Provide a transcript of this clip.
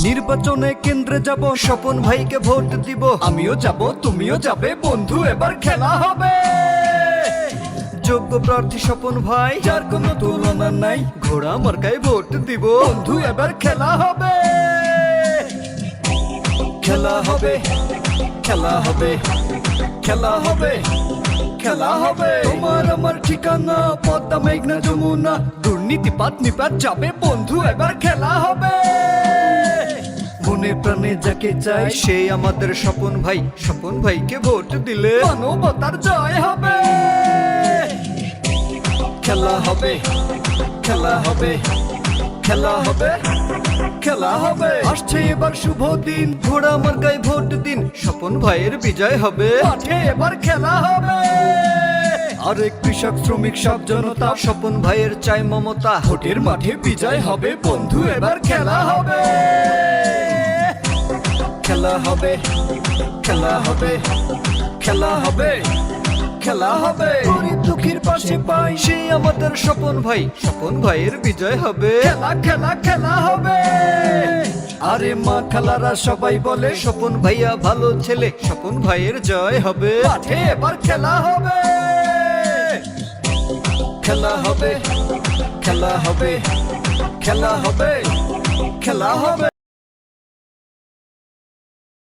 নির্বাচনে কেন্দ্রে যাব, স্বপন ভাইকে ভোট দিব। আমিও যাব, তুমিও যাবে, বন্ধু এবার খেলা হবে। যোগ্য প্রার্থী স্বপন ভাই, যার কোনো তুলনা নাই, ঘোড়া মার্কায় ভোট দিব। বন্ধু এবার খেলা হবে, খেলা হবে, খেলা হবে, খেলা হবে, খেলা হবে। তোমার আমার ঠিকানা পদ্মা মেঘনা যমুনা, দুর্নীতিপাত নিপাত যাবে, বন্ধু এবার খেলা হবে। মনে প্রাণে যাকে চাই সেই আমাদের স্বপন ভাই। স্বপন ভাইকে ভোট দিলে মানবতার জয় হবে। খেলা হবে, খেলা হবে, খেলা হবে, খেলা হবে। আসছে এবার শুভ দিন, ঘোড়া মার্কায় ভোট দিন। স্বপন ভাইয়ের বিজয় হবে, মাঠে এবার খেলা হবে। আরেক কৃষক শ্রমিক সব জনতা, স্বপন ভাইয়ের চাই মমতা। ভোটের মাঠে বিজয় হবে, বন্ধু এবার খেলা হবে। খেলা হবে, খেলা হবে, খেলা হবে, খেলা হবে। গরিব দুঃখীর পাশে পাই সেই আমাদের স্বপন ভাই। স্বপন ভাইয়ের বিজয় হবে, খেলা খেলা খেলা হবে। আরে মা খালারা সবাই বলে স্বপন ভাইয়া ভালো ছেলে। স্বপন ভাইয়ের জয় হবে, মাঠে এবার খেলা হবে। খেলা হবে, খেলা হবে, খেলা হবে, খেলা হবে।